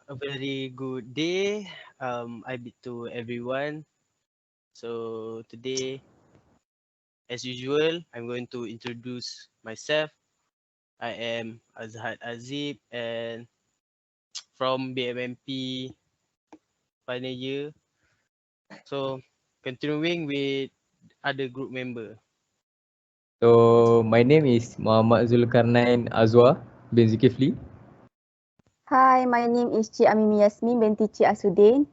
A very good day. I bid to everyone. So today, as usual, I'm going to introduce myself. I am AZZHAD AZIB and from BMMP final year. So continuing with other group member. So my name is Muhammad ZULKARNAIN AZWAR bin ZULKIFLI. Hi, my name is AMIMI YASMIN binti ASUDIN.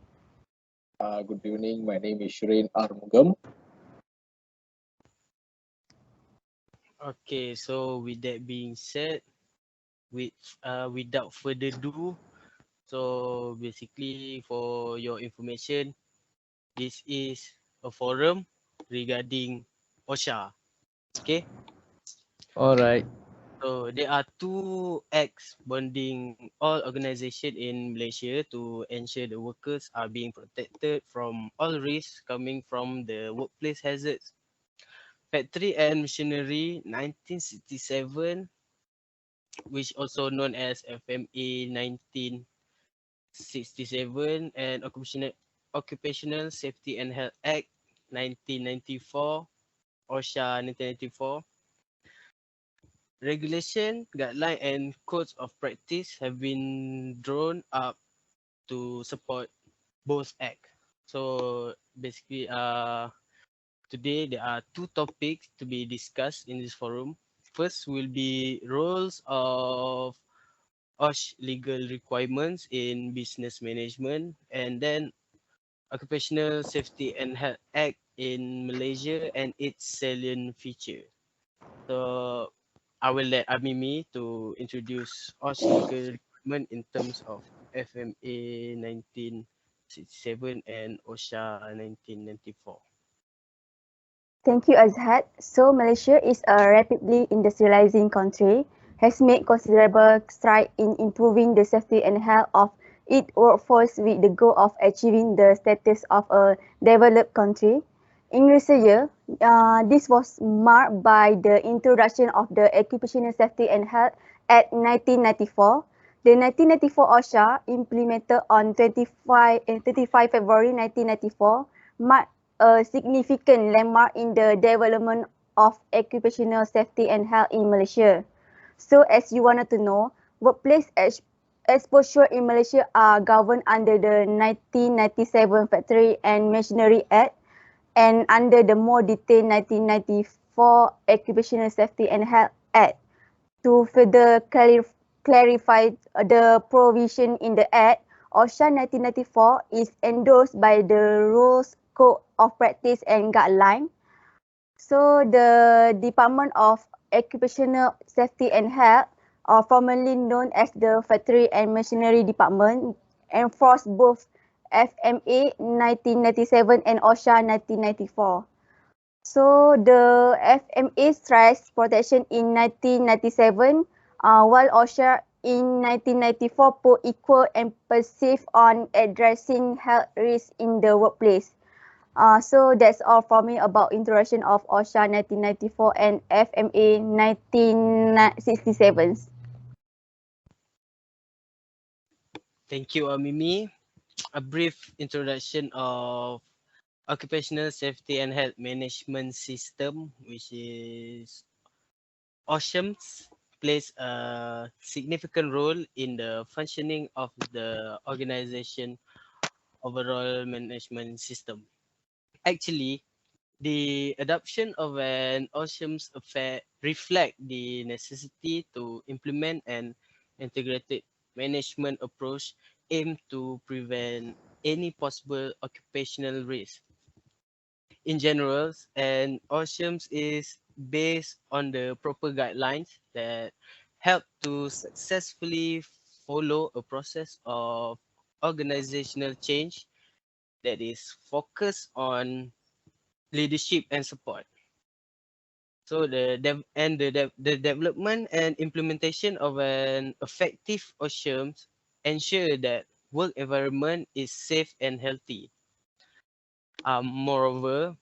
Good evening. My name is SHUREN ARUMUGAM. Okay, so with that being said, without further ado, so basically for your information, this is a forum regarding OSHA. Okay, Alright. so there are two acts bonding all organizations in Malaysia to ensure the workers are being protected from all risks coming from the workplace hazards. Factory and Machinery 1967, which also known as FMA 1967, and Occupational Safety and Health Act 1994, OSHA 1994. Regulation, guideline, and codes of practice have been drawn up to support both acts. So basically, today there are two topics to be discussed in this forum. First will be roles of OSH legal requirements in business management, and then Occupational Safety and Health Act in Malaysia and its salient feature. So I will let AMIMI to introduce OSH legal requirement in terms of FMA 1967 and OSHA 1994. Thank you, AZZHAD. So, Malaysia is a rapidly industrializing country, has made considerable strides in improving the safety and health of its workforce with the goal of achieving the status of a developed country. In recent years, this was marked by the introduction of the Occupational Safety and Health Act 1994. The 1994 OSHA, implemented on 25 February 1994, marked a significant landmark in the development of occupational safety and health in Malaysia. So as you wanted to know, workplace exposure in Malaysia are governed under the 1997 Factory and Machinery Act and under the more detailed 1994 Occupational Safety and Health Act. To further clarify the provision in the Act, OSHA 1994 is endorsed by the Rules Code of Practice and Guideline. So the Department of Occupational Safety and Health, or formerly known as the Factory and Machinery Department, enforce both FMA 1997 and OSHA 1994. So the FMA stressed protection in 1997, while OSHA in 1994 put equal emphasis on addressing health risks in the workplace. So that's all for me about introduction of OSHA 1994 and FMA 1967. Thank you, AMIMI. A brief introduction of Occupational Safety and Health Management System, which is OSHAMS, plays a significant role in the functioning of the organization overall management system. Actually, the adoption of an OSHAMS affair reflect the necessity to implement an integrated management approach aimed to prevent any possible occupational risk. In general, an OSHAMS is based on the proper guidelines that help to successfully follow a process of organizational change that is focused on leadership and support. So the development and implementation of an effective OSHAMS ensure that work environment is safe and healthy. Moreover,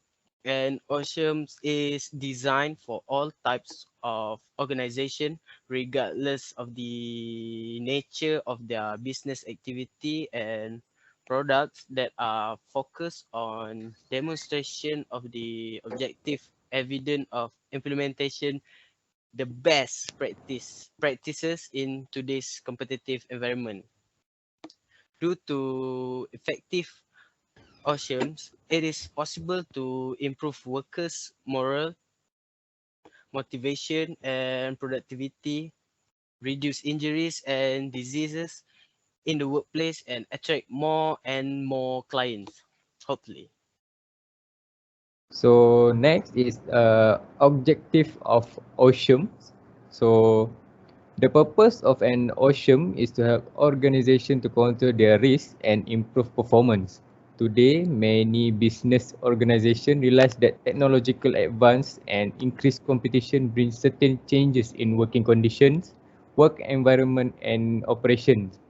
And Oshe is designed for all types of organization, regardless of the nature of their business activity, and products that are focused on demonstration of the objective evidence of implementation the best practices in today's competitive environment. Due to effective Oceans, it is possible to improve workers' morale, motivation, and productivity, reduce injuries and diseases in the workplace, and attract more and more clients, hopefully. So next is objective of OSHAM. So the purpose of an OSHAM is to help organization to counter their risk and improve performance. Today, many business organizations realize that technological advance and increased competition bring certain changes in working conditions, work environment, and operations.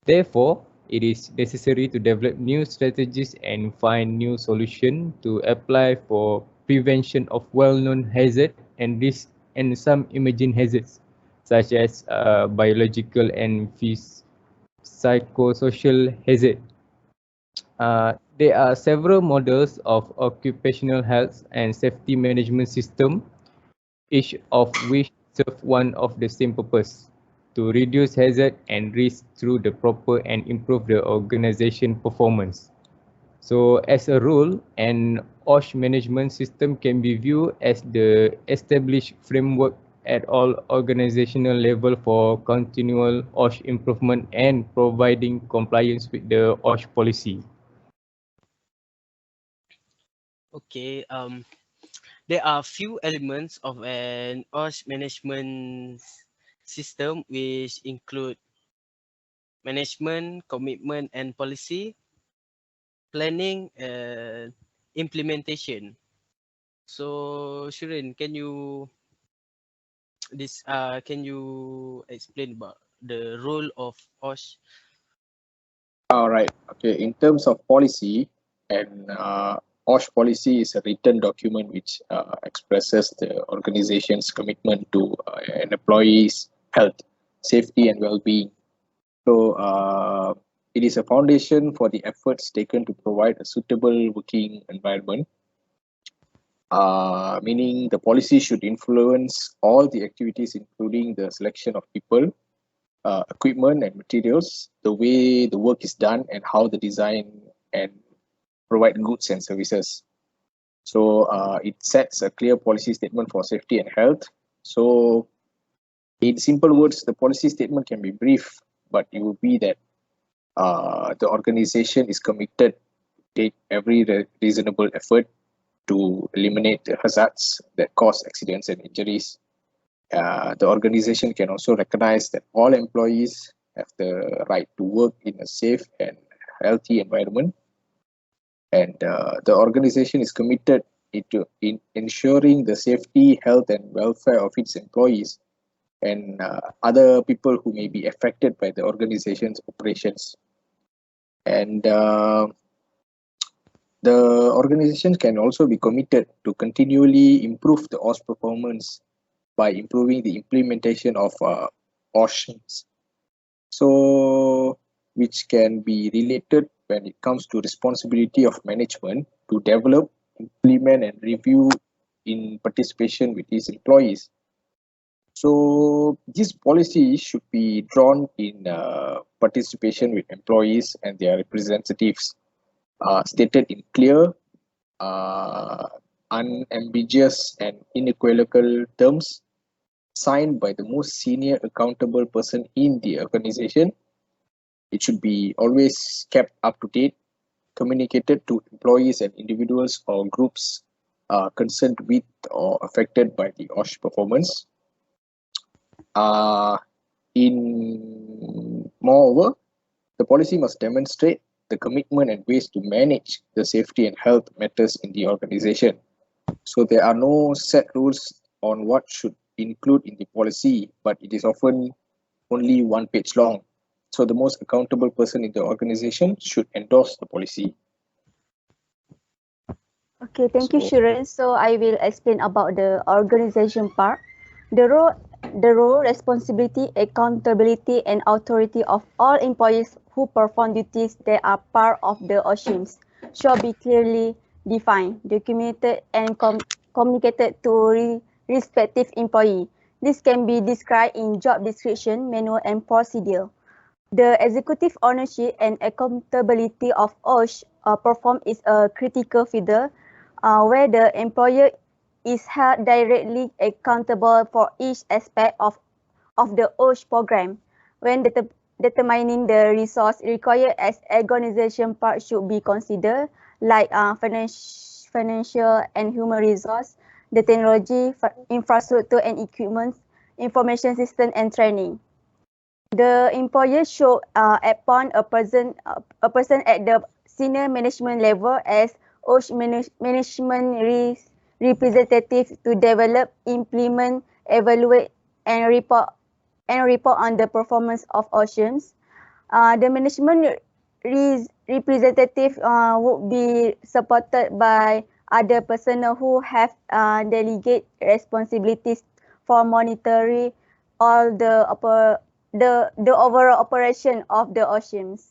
Therefore, it is necessary to develop new strategies and find new solutions to apply for prevention of well-known hazards and risks and some emerging hazards, such as biological and psychosocial hazards. There are several models of occupational health and safety management system, each of which serve one of the same purpose: to reduce hazard and risk through the proper and improve the organization performance. So as a rule, an OSH management system can be viewed as the established framework at all organizational level for continual OSH improvement and providing compliance with the OSH policy. Okay, there are few elements of an OSH management system which include management, commitment, and policy, planning, and implementation. So, Shuren, can you explain about the role of OSH? All right. Okay. In terms of policy, and OSH policy is a written document which expresses the organization's commitment to an employee's health, safety, and well-being. So it is a foundation for the efforts taken to provide a suitable working environment. Meaning the policy should influence all the activities, including the selection of people, equipment and materials, the way the work is done, and how the design and provide goods and services. So it sets a clear policy statement for safety and health. So in simple words, the policy statement can be brief, but it will be that the organization is committed to take every reasonable effort to eliminate the hazards that cause accidents and injuries. The organization can also recognize that all employees have the right to work in a safe and healthy environment. And the organization is committed in ensuring the safety, health, and welfare of its employees and other people who may be affected by the organization's operations. And the organization can also be committed to continually improve the OSH performance by improving the implementation of OSHs. So, which can be related when it comes to responsibility of management to develop, implement, and review in participation with its employees. So, this policy should be drawn in participation with employees and their representatives, stated in clear, unambiguous, and unequivocal terms, signed by the most senior accountable person in the organization. It should be always kept up to date, communicated to employees and individuals or groups concerned with or affected by the OSH performance. Moreover, the policy must demonstrate the commitment and ways to manage the safety and health matters in the organization. So there are no set rules on what should include in the policy, but it is often only one page long. So the most accountable person in the organization should endorse the policy. Okay, thank you, So Shuren. So I will explain about the organization part. The role, the role, responsibility, accountability, and authority of all employees who perform duties that are part of the OSHIMs shall be clearly defined, documented, and communicated to respective employee. This can be described in job description, manual, and procedure. The executive ownership and accountability of OSH perform is a critical feature where the employer is held directly accountable for each aspect of the OSH program. When determining the resource required as organization part should be considered, like financial and human resource, the technology, infrastructure and equipment, information system and training. The employer should appoint a person at the senior management level as OSH management representative to develop, implement, evaluate, and report on the performance of OSHMs. The management representative would be supported by other personnel who have delegate responsibilities for monitoring all the overall operation of the OSHMs.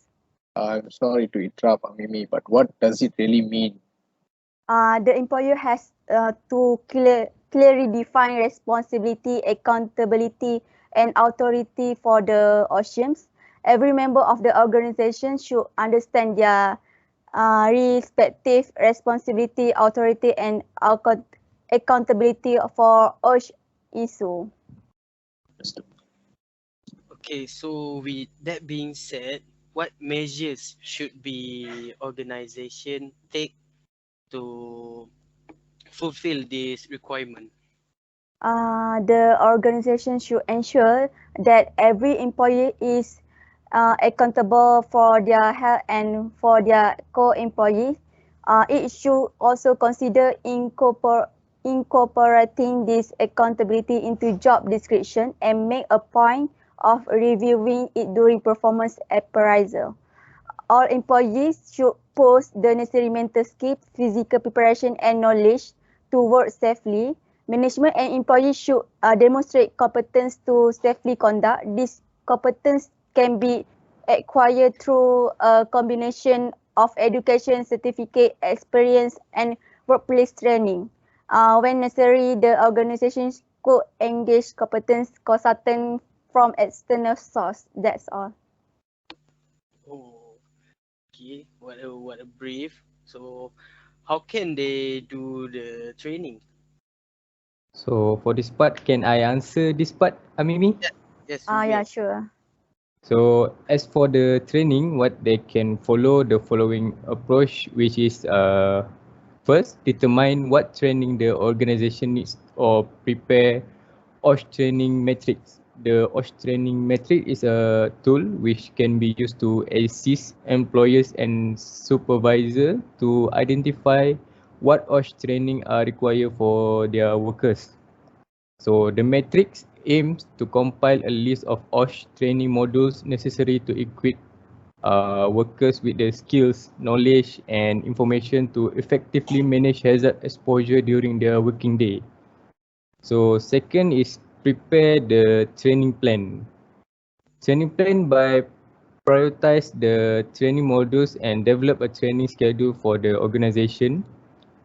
I'm sorry to interrupt, Amimi, but what does it really mean? The employer has to clearly define responsibility, accountability, and authority for the OSHMs. Every member of the organization should understand their respective responsibility, authority, and accountability for OSH issue. Okay, so with that being said, what measures should be organization take to fulfill this requirement? The organization should ensure that every employee is accountable for their health and for their co-employees. It should also consider incorporating this accountability into job description and make a point of reviewing it during performance appraisal. All employees should possess the necessary mental skills, physical preparation, and knowledge to work safely. Management and employees should demonstrate competence to safely conduct. This competence can be acquired through a combination of education, certificate, experience, and workplace training. When necessary, the organization could engage competence consultant from external source. That's all. Oh, okay. What a brief. So, how can they do the training? So for this part, can I answer this part, Amimi? Yes, you Yeah, will. sure. So as for the training, what they can follow the following approach, which is first determine what training the organization needs or prepare OSH training matrix. The OSH training matrix is a tool which can be used to assist employers and supervisor to identify what OSH training are required for their workers. So the matrix aims to compile a list of OSH training modules necessary to equip workers with the skills, knowledge and information to effectively manage hazard exposure during their working day. So second is prepare the training plan. Training plan by prioritize the training modules and develop a training schedule for the organization.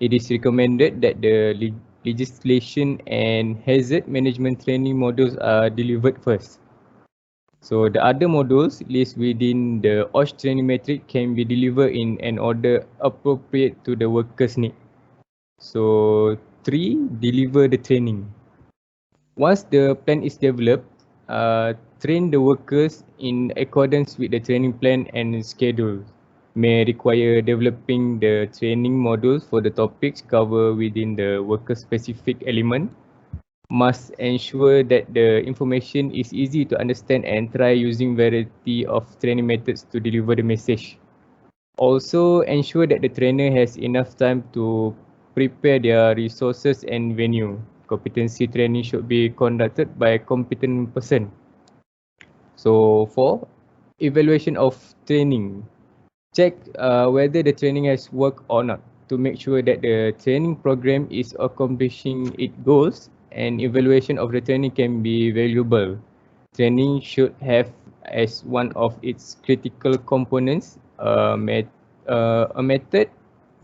It is recommended that the legislation and hazard management training modules are delivered first. So the other modules listed within the OSH training matrix can be delivered in an order appropriate to the worker's need. So 3, deliver the training. Once the plan is developed, train the workers in accordance with the training plan and schedule. May require developing the training modules for the topics covered within the worker specific element. Must ensure that the information is easy to understand and try using variety of training methods to deliver the message. Also ensure that the trainer has enough time to prepare their resources and venue. Competency training should be conducted by a competent person. So 4, evaluation of training. Check whether the training has worked or not. to make sure that the training program is accomplishing its goals, and evaluation of the training can be valuable. Training should have as one of its critical components a method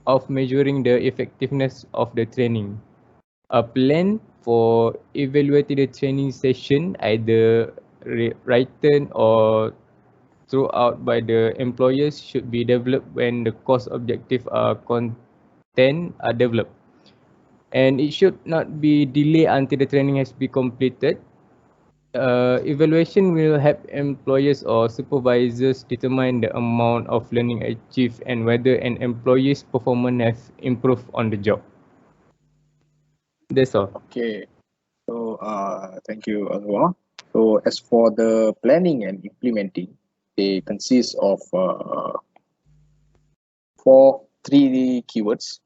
of measuring the effectiveness of the training. A plan for evaluating the training session, either written or throughout by the employers, should be developed when the course objective content are developed. And it should not be delayed until the training has been completed. Evaluation will help employers or supervisors determine the amount of learning achieved and whether an employee's performance has improved on the job. That's all. Okay, so thank you, AZWAR. So as for the planning and implementing, they consist of three keywords: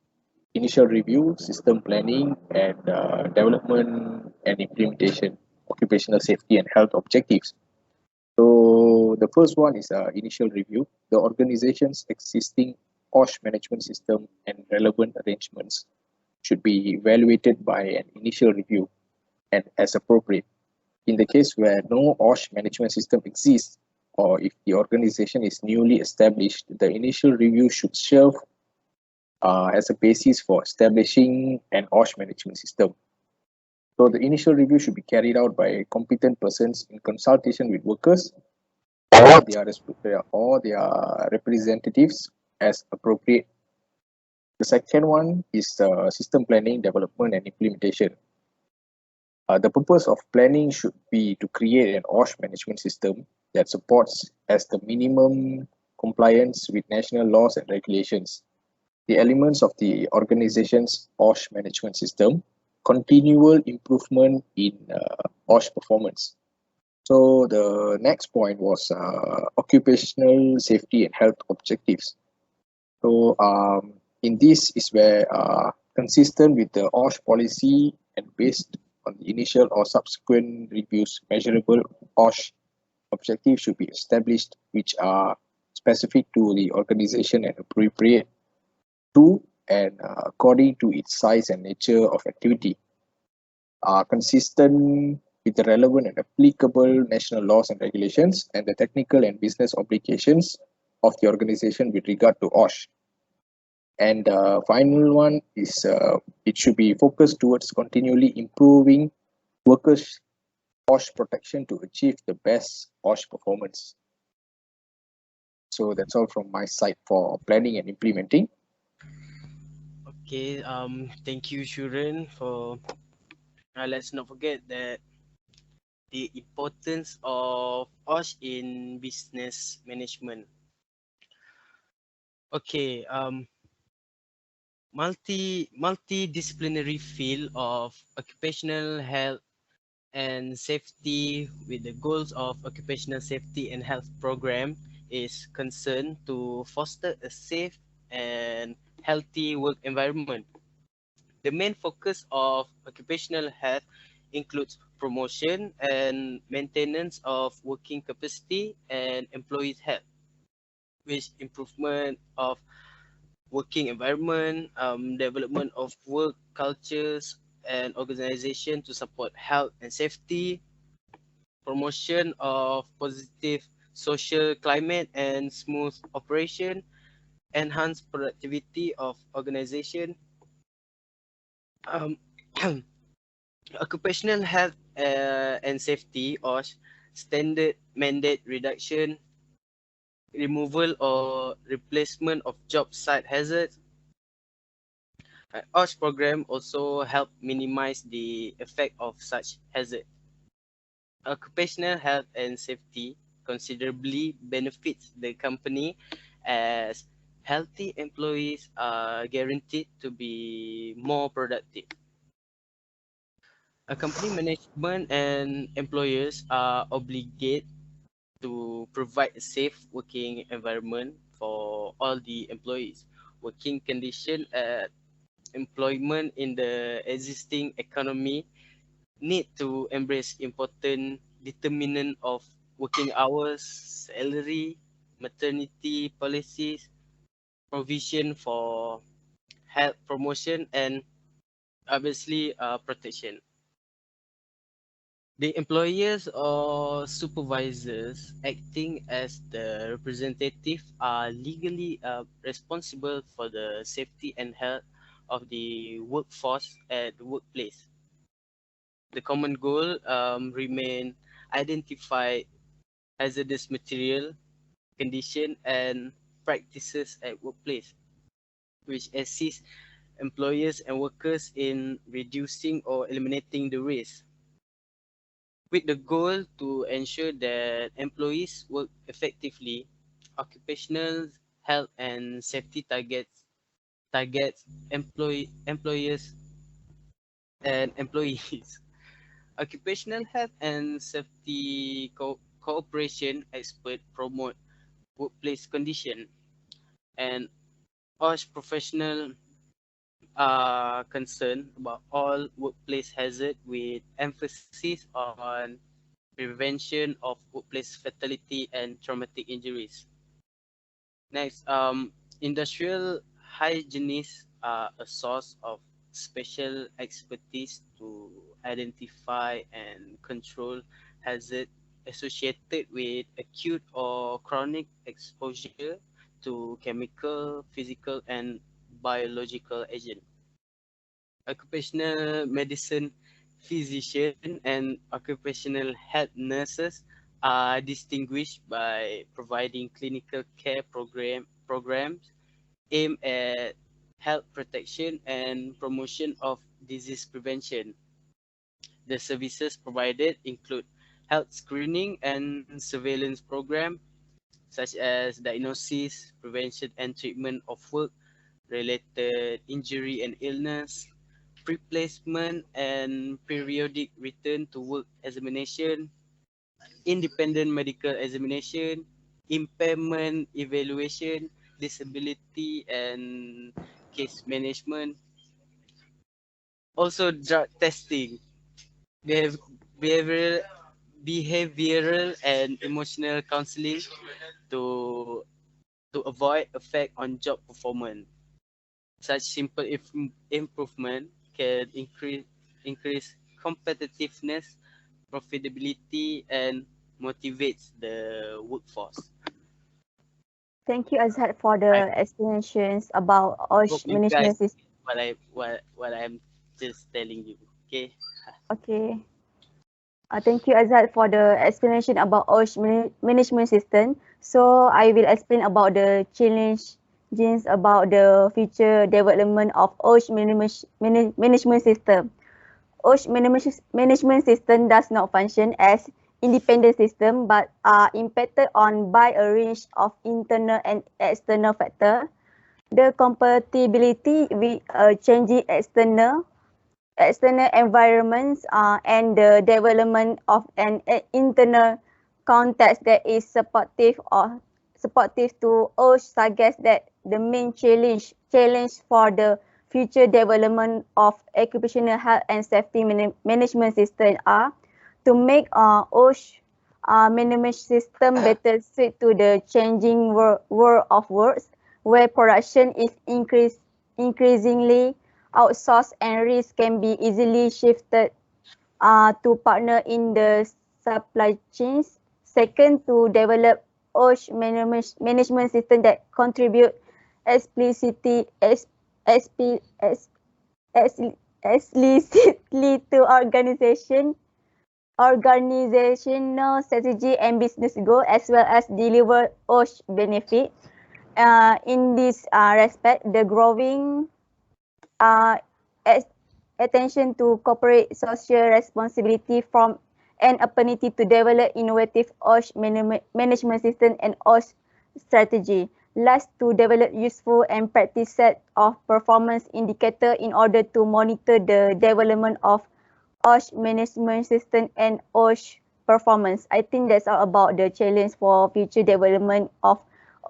initial review, system planning, and development and implementation, occupational safety and health objectives. So the first one is initial review. The organization's existing OSH management system and relevant arrangements should be evaluated by an initial review and as appropriate. In the case where no OSH management system exists, or if the organization is newly established, the initial review should serve as a basis for establishing an OSH management system. So the initial review should be carried out by competent persons in consultation with workers or their representatives as appropriate. The second one is system planning, development, and implementation. The purpose of planning should be to create an OSH management system that supports as the minimum compliance with national laws and regulations, the elements of the organization's OSH management system, continual improvement in OSH performance. So the next point was occupational safety and health objectives. So in this is where consistent with the OSH policy and based on the initial or subsequent reviews, measurable OSH objectives should be established which are specific to the organization and appropriate to and according to its size and nature of activity, are consistent with the relevant and applicable national laws and regulations and the technical and business obligations of the organization with regard to OSH. And final one is it should be focused towards continually improving workers' OSH protection to achieve the best OSH performance. So that's all from my side for planning and implementing. Okay, thank you, SHUREN, for let's not forget that the importance of OSH in business management. Okay, multidisciplinary field of occupational health and safety with the goals of occupational safety and health program is concerned to foster a safe and healthy work environment. The main focus of occupational health includes promotion and maintenance of working capacity and employees' health, with improvement of working environment, development of work cultures and organization to support health and safety, promotion of positive social climate and smooth operation, enhance productivity of organization, um, occupational health and safety or standard mandate reduction, removal or replacement of job site hazards. OSH program also help minimize the effect of such hazard. Occupational health and safety considerably benefits the company as healthy employees are guaranteed to be more productive. A company management and employers are obligated to provide a safe working environment for all the employees. Working condition at employment in the existing economy need to embrace important determinant of working hours, salary, maternity policies, provision for health promotion, and obviously protection. The employers or supervisors acting as the representative are legally responsible for the safety and health of the workforce at the workplace. The common goal remain identify hazardous material, condition, and practices at workplace, which assist employers and workers in reducing or eliminating the risk, with the goal to ensure that employees work effectively. Occupational health and safety targets employers and employees. Occupational health and safety cooperation expert promote workplace condition and urge professional concern about all workplace hazard with emphasis on prevention of workplace fatality and traumatic injuries. Next, industrial hygienists are a source of special expertise to identify and control hazard associated with acute or chronic exposure to chemical, physical, and biological agent. Occupational medicine physician and occupational health nurses are distinguished by providing clinical care programs aimed at health protection and promotion of disease prevention. The services provided include health screening and surveillance program such as diagnosis, prevention and treatment of work related injury and illness, pre-placement and periodic return to work examination, independent medical examination, impairment evaluation, disability and case management. Also drug testing, behav- behavioral, behavioral and emotional counseling to to avoid effect on job performance. Such simple improvement can increase competitiveness, profitability, and motivates the workforce. Thank you, Azhad, for I the explanations about hope OSH you guys management system. what I'm just telling you. Okay. Okay. Thank you, Azhad, for the explanation about OSH management system. So I will explain about the challenges about the future development of OSH management system. OSH management system does not function as independent system but are impacted on by a range of internal and external factors. The compatibility with changing external environments and the development of an internal context that is supportive to OSH suggests that the main challenge for the future development of occupational health and safety management system are to make OSH management system better suited to the changing world of works, where production is increasingly outsourced and risk can be easily shifted to partner in the supply chains. Second, to develop OSH management system that contribute explicitly to organizational strategy and business goal, as well as deliver OSH benefit. In this respect, the growing attention to corporate social responsibility from an opportunity to develop innovative OSH management system and OSH strategy. Last, to develop useful and practice set of performance indicator in order to monitor the development of OSH management system and OSH performance. I think that's all about the challenge for future development of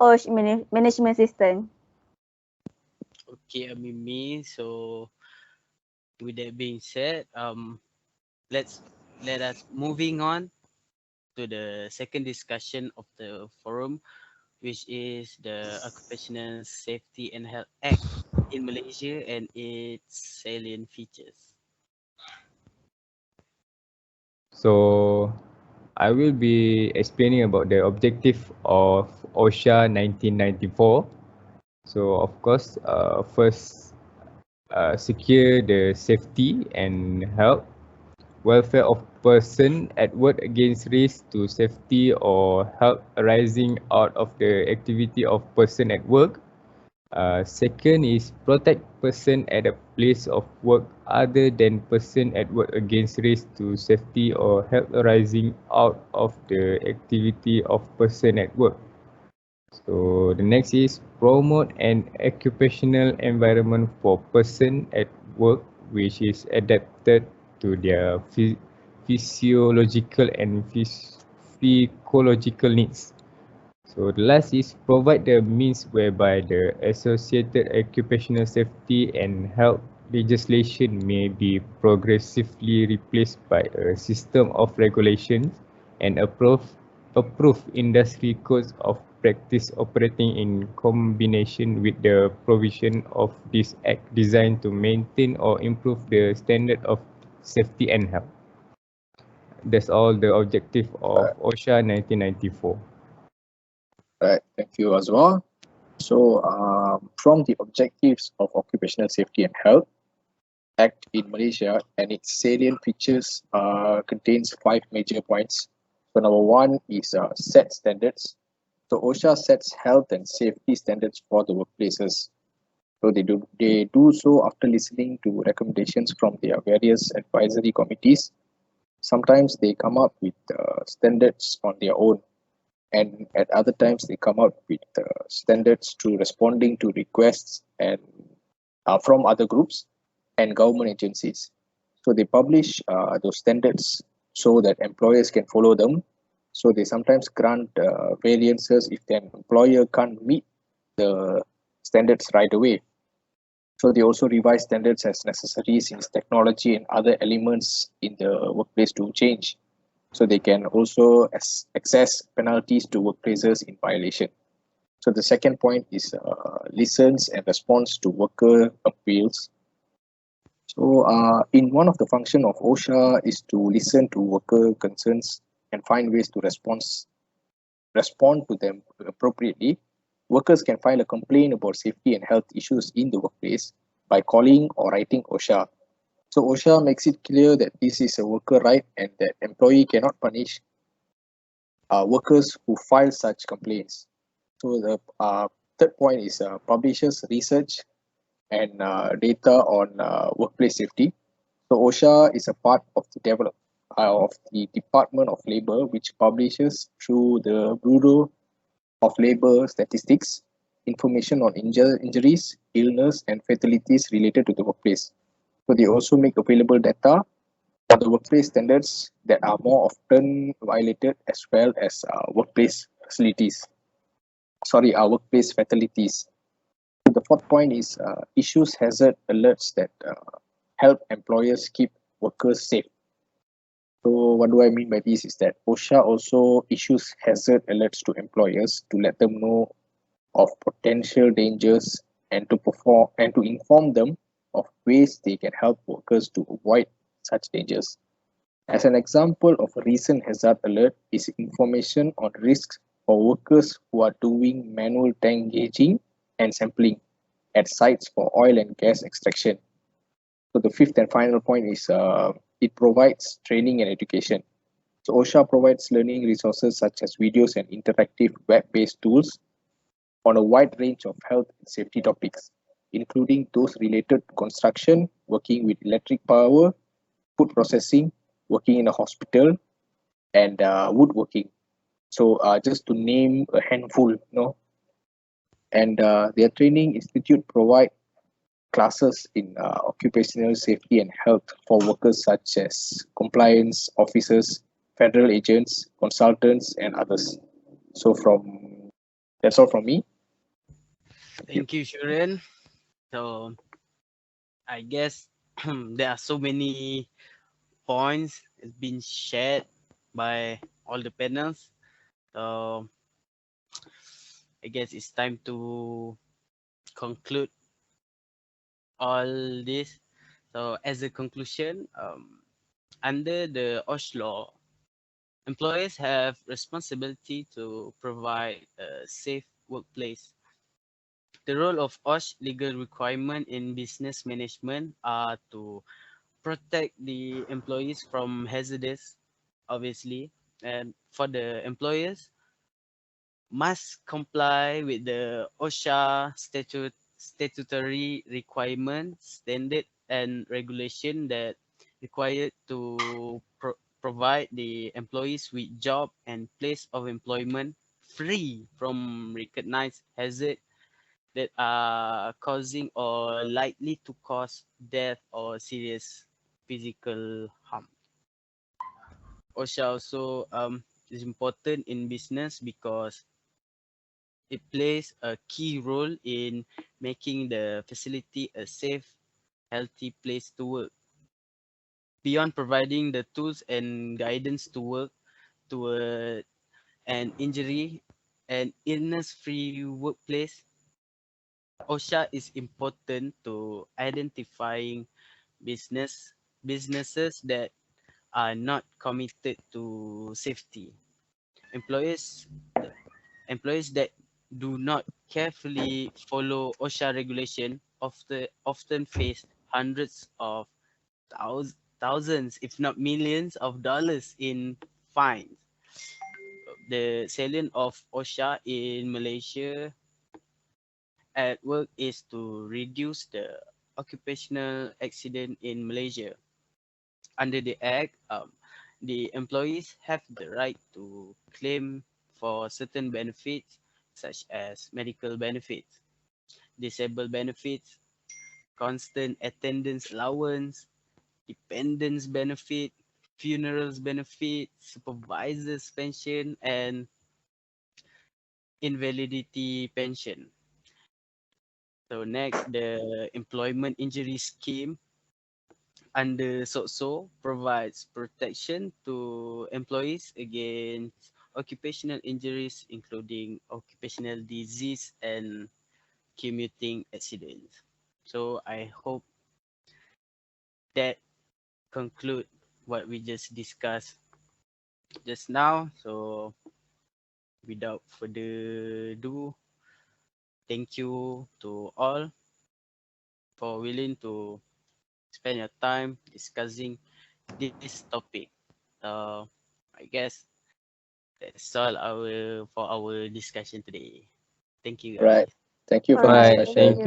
OSH management system. Okay, AMIMI. So with that being said, let us moving on to the second discussion of the forum, which is the Occupational Safety and Health Act in Malaysia and its salient features. So I will be explaining about the objective of OSHA 1994. So of course, first, secure the safety and health, welfare of person at work against risk to safety or health arising out of the activity of person at work. Second is protect person at a place of work other than person at work against risk to safety or health arising out of the activity of person at work. So the next is promote an occupational environment for person at work which is adapted to their physiological and physiological needs. So the last is provide the means whereby the associated occupational safety and health legislation may be progressively replaced by a system of regulations and approved industry codes of practice operating in combination with the provision of this act designed to maintain or improve the standard of safety and health. That's all the objective of OSHA 1994. Right, thank you, AZWAR. So, from the objectives of Occupational Safety and Health Act in Malaysia and its salient features contains 5 major points. So, number 1 is set standards. So, OSHA sets health and safety standards for the workplaces. So, they do so after listening to recommendations from their various advisory committees. Sometimes they come up with standards on their own, and at other times they come up with standards through responding to requests and from other groups and government agencies. So they publish those standards so that employers can follow them. So they sometimes grant variances if the employer can't meet the standards right away. So they also revise standards as necessary since technology and other elements in the workplace do change. So they can also access penalties to workplaces in violation. So the second point is listens and responds to worker appeals. So in one of the function of OSHA is to listen to worker concerns and find ways to respond to them appropriately. Workers can file a complaint about safety and health issues in the workplace by calling or writing OSHA. So OSHA makes it clear that this is a worker right and that employee cannot punish workers who file such complaints. So the third point is publishes research and data on workplace safety. So OSHA is a part of the Department of Labor, which publishes through the Bureau of Labor Statistics information on injuries, illness, and fatalities related to the workplace. So they also make available data on the workplace standards that are more often violated, as well as workplace fatalities. The fourth point is issues hazard alerts that help employers keep workers safe. So what do I mean by this is that OSHA also issues hazard alerts to employers to let them know of potential dangers and to inform them of ways they can help workers to avoid such dangers. As an example of a recent hazard alert is information on risks for workers who are doing manual tank gauging and sampling at sites for oil and gas extraction. So the fifth and final point is it provides training and education. So OSHA provides learning resources such as videos and interactive web-based tools on a wide range of health and safety topics, including those related to construction, working with electric power, food processing, working in a hospital, and woodworking. So just to name a handful, and their training institute provide classes in occupational safety and health for workers such as compliance officers, federal agents, consultants, and others. So that's all from me. Thank you, SHUREN. So I guess there are so many points has been shared by all the panels. So I guess it's time to conclude all this. So as a conclusion, under the OSH law, employers have responsibility to provide a safe workplace. The role of OSH legal requirement in business management are to protect the employees from hazards, obviously, and for the employers must comply with the OSHA statutory requirements, standard and regulation that required to provide the employees with job and place of employment free from recognized hazard that are causing or likely to cause death or serious physical harm. OSHA also is important in business because it plays a key role in making the facility a safe, healthy place to work. Beyond providing the tools and guidance to work toward an injury and illness-free workplace, OSHA is important to identifying businesses that are not committed to safety. Employers employees that do not carefully follow OSHA regulation often face hundreds of thousands, if not millions of dollars in fines. The salient of OSHA in Malaysia at work is to reduce the occupational accident in Malaysia. Under the Act, the employees have the right to claim for certain benefits such as medical benefits, disabled benefits, constant attendance allowance, dependence benefit, funerals benefit, supervisor's pension, and invalidity pension. So next, the employment injury scheme under SOCSO provides protection to employees against occupational injuries, including occupational disease and commuting accidents. So I hope that conclude what we just discussed just now. So without further ado, thank you to all for willing to spend your time discussing this topic. I guess that's all for our discussion today. Thank you Right. guys. Thank you for the Right. Alright, thank discussion. Thank you.